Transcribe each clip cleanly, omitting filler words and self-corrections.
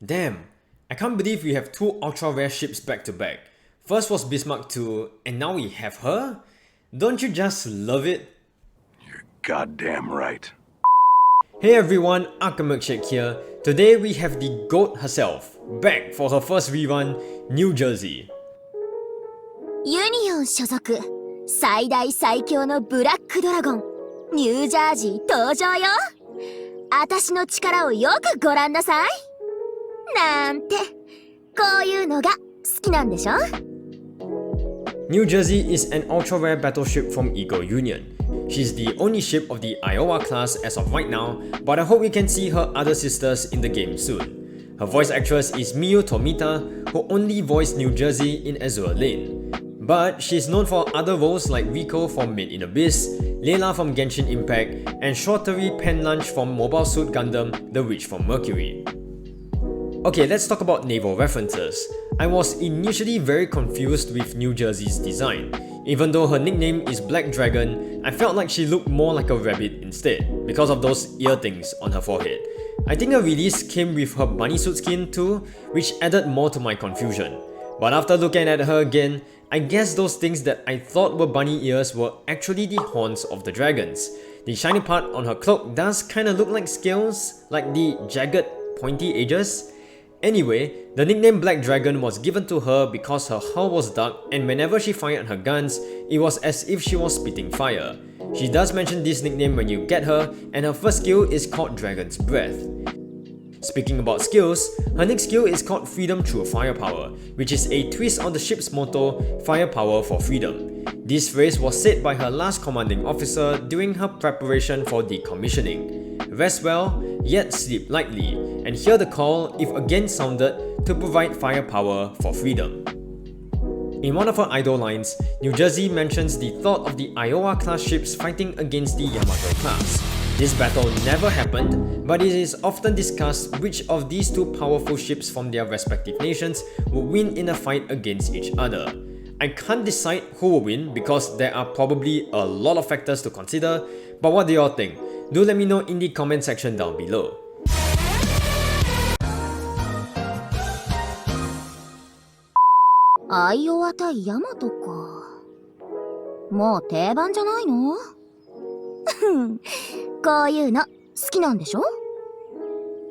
Damn, I can't believe we have two ultra rare ships back to back. First was Bismarck II, and now we have her? Don't you just love it? You're goddamn right. Hey everyone, Milkshake here. Today we have the GOAT herself, back for her first rerun, New Jersey. ユニオン所属最大最強のブラックドラゴンニュージャージー登場よ。あたしの力をよくご覧なさい。なんてこういうのが好きなんでしょ？ New Jersey is an ultra rare battleship from Eagle Union. She's the only ship of the Iowa class as of right now, but I hope we can see her other sisters in the game soon. Her voice actress is Miyu Tomita, who only voiced New Jersey in Azur Lane. But she's known for other roles like Rico from Made in Abyss, Layla from Genshin Impact, and Shortery Penlunch from Mobile Suit Gundam The Witch from Mercury. Okay, let's talk about naval references. I was initially very confused with New Jersey's design. Even though her nickname is Black Dragon, I felt like she looked more like a rabbit instead, because of those ear things on her forehead. I think her release came with her bunny suit skin too, which added more to my confusion. But after looking at her again, I guess those things that I thought were bunny ears were actually the horns of the dragons. The shiny part on her cloak does kinda look like scales, like the jagged, pointy edges. Anyway, the nickname Black Dragon was given to her because her hull was dark and whenever she fired her guns, it was as if she was spitting fire. She does mention this nickname when you get her, and her first skill is called Dragon's Breath. Speaking about skills, her next skill is called Freedom Through Firepower, which is a twist on the ship's motto, Firepower for Freedom. This phrase was said by her last commanding officer during her preparation for decommissioning. Rest well, yet sleep lightly, and hear the call, if again sounded, to provide firepower for freedom. In one of her idol lines, New Jersey mentions the thought of the Iowa class ships fighting against the Yamato class. This battle never happened, but it is often discussed which of these two powerful ships from their respective nations would win in a fight against each other. I can't decide who will win because there are probably a lot of factors to consider, but what do y'all think? Do let me know in the comment section down below. Iowa 対ヤマトか。もう定番じゃないの？こういうの好きなんでしょ？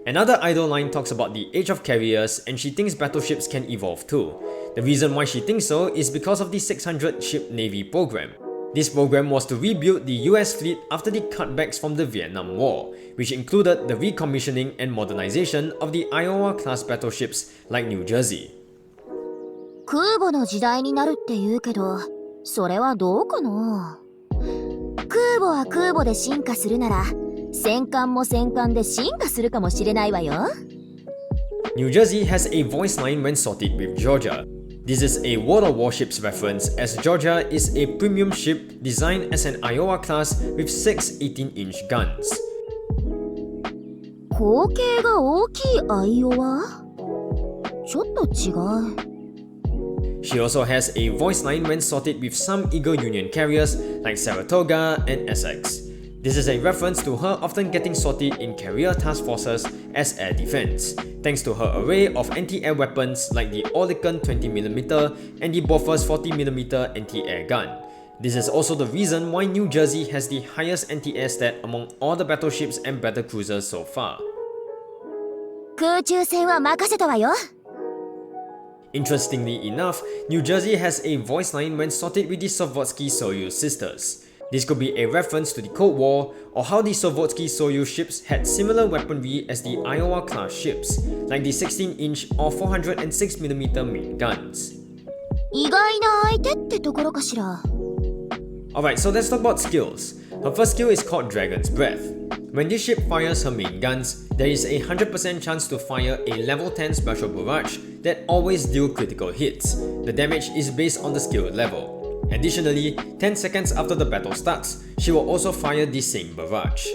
Another idol line talks about the age of carriers and she thinks battleships can evolve too. The reason why she thinks so is because of the 600 ship Navy program. This program was to rebuild the US fleet after the cutbacks from the Vietnam War, which included the recommissioning and modernization of the Iowa class battleships like New Jersey. 空母の時代になるって言うけど、それはどうかな？空母は空母で進化するなら、戦艦も戦艦で進化するかもしれないわよ。New Jersey has a voice line when sorted with Georgia. This is a World of Warships reference as Georgia is a premium ship designed as an Iowa class with 6 18-inch guns. 口径が大きいアイオワ？ちょっと違う。She also has a voice line when sorted with some Eagle Union carriers like Saratoga and Essex. This is a reference to her often getting sorted in carrier task forces as air defense, thanks to her array of anti-air weapons like the Oerlikon 20mm and the Bofors 40mm anti-air gun. This is also the reason why New Jersey has the highest anti-air stat among all the battleships and battlecruisers so far. 空中戦は任せたわよ。Interestingly enough, New Jersey has a voice line when sorted with the Sovotsky-Soyuz sisters. This could be a reference to the Cold War or how the Sovotsky-Soyuz ships had similar weaponry as the Iowa class ships, like the 16-inch or 406mm main guns. 意外な相手ってところかしら。Alright, so let's talk about skills. Her first skill is called Dragon's Breath. When this ship fires her main guns, there is a 100% chance to fire a level 10 special barrage that always deal critical hits. The damage is based on the skill level. Additionally, 10 seconds after the battle starts, she will also fire the same barrage.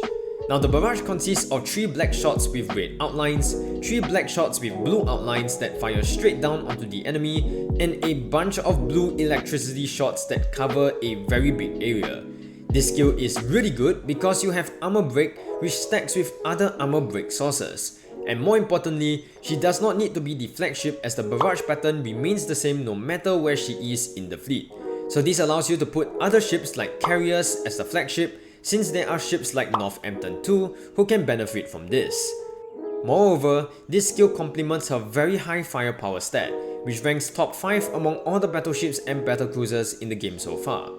Now the barrage consists of 3 black shots with red outlines, 3 black shots with blue outlines that fire straight down onto the enemy, and a bunch of blue electricity shots that cover a very big area. This skill is really good because you have armor break which stacks with other armor break sources. And more importantly, she does not need to be the flagship as the barrage pattern remains the same no matter where she is in the fleet. So this allows you to put other ships like carriers as the flagship, since there are ships like Northampton too who can benefit from this. Moreover, this skill complements her very high firepower stat, which ranks top 5 among all the battleships and battlecruisers in the game so far.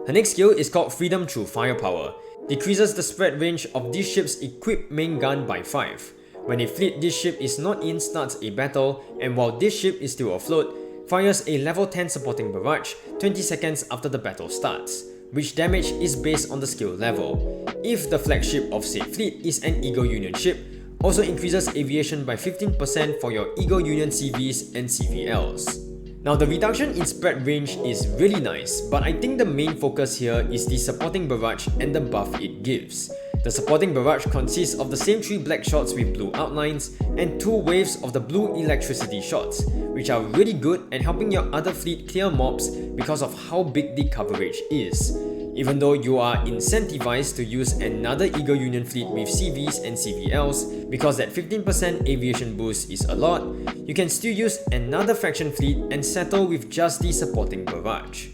Her next skill is called Freedom Through Firepower. Decreases the spread range of this ship's equipped main gun by 5. When a fleet this ship is not in starts a battle, and while this ship is still afloat, fires a level 10 supporting barrage 20 seconds after the battle starts, which damage is based on the skill level. If the flagship of said fleet is an Eagle Union ship, also increases aviation by 15% for your Eagle Union CVs and CVLs. Now the reduction in spread range is really nice, but I think the main focus here is the supporting barrage and the buff it gives. The supporting barrage consists of the same 3 black shots with blue outlines and 2 waves of the blue electricity shots, which are really good at helping your other fleet clear mobs because of how big the coverage is. Even though you are incentivized to use another Eagle Union fleet with CVs and CVLs, because that 15% aviation boost is a lot, you can still use another faction fleet and settle with just the supporting barrage.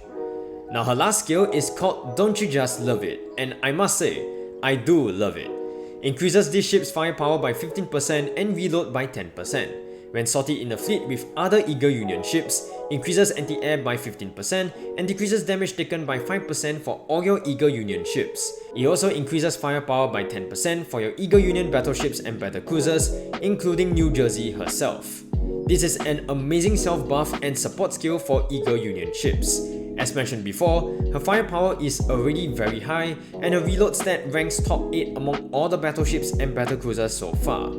Now her last skill is called Don't You Just Love It, and I must say, I do love it. Increases this ship's firepower by 15% and reload by 10%. When sorted in a fleet with other Eagle Union ships, increases anti-air by 15% and decreases damage taken by 5% for all your Eagle Union ships. It also increases firepower by 10% for your Eagle Union battleships and battlecruisers, including New Jersey herself. This is an amazing self-buff and support skill for Eagle Union ships. As mentioned before, her firepower is already very high and her reload stat ranks top 8 among all the battleships and battlecruisers so far.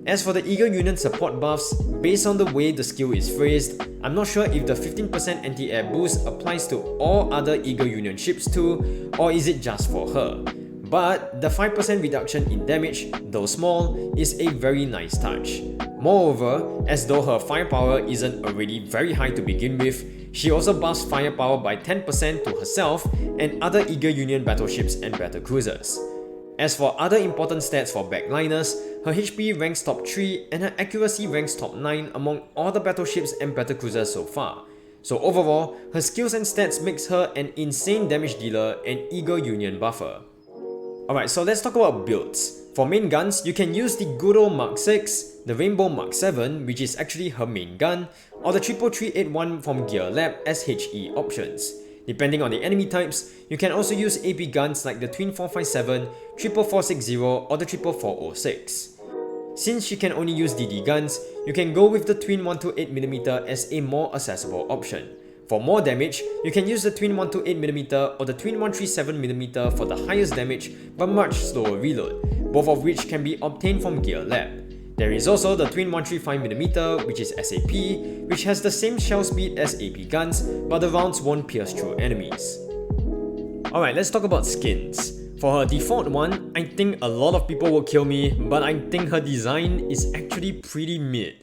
As for the Eagle Union support buffs, based on the way the skill is phrased, I'm not sure if the 15% anti-air boost applies to all other Eagle Union ships too, or is it just for her. But the 5% reduction in damage, though small, is a very nice touch. Moreover, as though her firepower isn't already very high to begin with, she also buffs firepower by 10% to herself and other Eagle Union battleships and battlecruisers. As for other important stats for backliners, her HP ranks top 3 and her accuracy ranks top 9 among all the battleships and battlecruisers so far. So overall, her skills and stats makes her an insane damage dealer and Eagle Union buffer. Alright, so let's talk about builds. For main guns, you can use the good old Mark 6, the Rainbow Mark 7, which is actually her main gun, or the 33381 from Gear Lab as HE options. Depending on the enemy types, you can also use AP guns like the Twin 457, 44460 or the 44406. Since she can only use DD guns, you can go with the Twin 128mm as a more accessible option. For more damage, you can use the Twin 128mm or the Twin 137mm for the highest damage but much slower reload, both of which can be obtained from Gear Lab. There is also the Twin 135mm, which is SAP, which has the same shell speed as AP guns, but the rounds won't pierce through enemies. Alright, let's talk about skins. For her default one, I think a lot of people will kill me, but I think her design is actually pretty mid.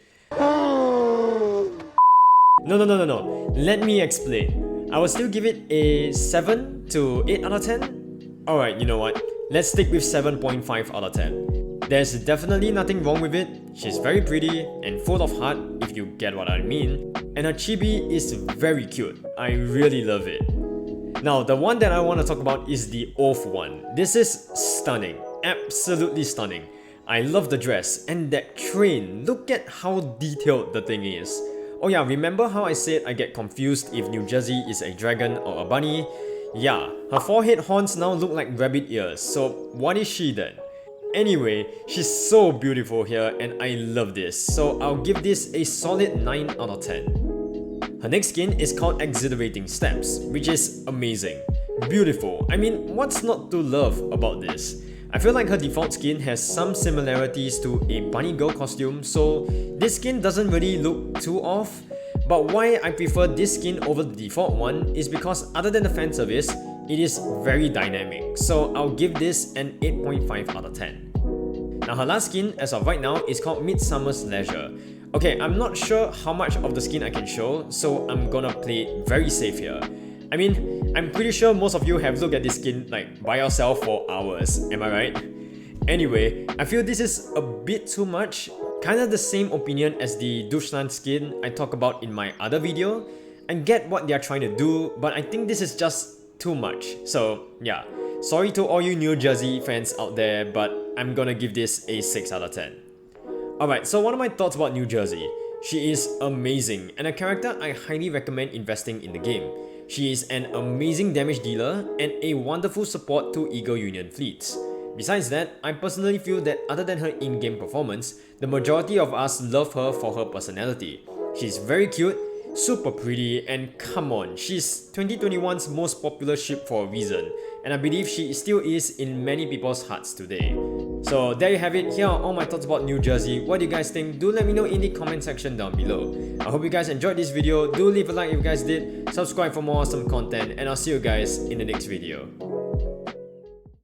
No. Let me explain. I will still give it a 7 to 8 out of 10. Alright, you know what? Let's stick with 7.5 out of 10. There's definitely nothing wrong with it. She's very pretty and full of heart, if you get what I mean. And her chibi is very cute. I really love it. Now, the one that I want to talk about is the Oath one. This is stunning. Absolutely stunning. I love the dress and that train. Look at how detailed the thing is. Oh yeah, remember how I said I get confused if New Jersey is a dragon or a bunny? Yeah, her forehead horns now look like rabbit ears, so what is she then? Anyway, she's so beautiful here and I love this, so I'll give this a solid 9 out of 10. Her next skin is called Exhilarating Steps, which is amazing. Beautiful. I mean, what's not to love about this? I feel like her default skin has some similarities to a bunny girl costume, so this skin doesn't really look too off. But why I prefer this skin over the default one is because other than the fan service, it is very dynamic, so I'll give this an 8.5 out of 10. Now her last skin as of right now is called Midsummer's Leisure. Okay, I'm not sure how much of the skin I can show, so I'm gonna play it very safe here. I mean, I'm pretty sure most of you have looked at this skin like by yourself for hours, am I right? Anyway, I feel this is a bit too much, kinda the same opinion as the Dushlan skin I talked about in my other video. I get what they are trying to do, but I think this is just too much. So yeah, sorry to all you New Jersey fans out there, but I'm gonna give this a 6 out of 10. Alright, so what are my thoughts about New Jersey? She is amazing and a character I highly recommend investing in the game. She is an amazing damage dealer and a wonderful support to Eagle Union fleets. Besides that, I personally feel that other than her in-game performance, the majority of us love her for her personality. She's very cute, super pretty, and come on, she's 2021's most popular ship for a reason, and I believe she still is in many people's hearts today. So there you have it, here are all my thoughts about New Jersey. What do you guys think? Do let me know in the comment section down below. I hope you guys enjoyed this video, do leave a like if you guys did, subscribe for more awesome content, and I'll see you guys in the next video.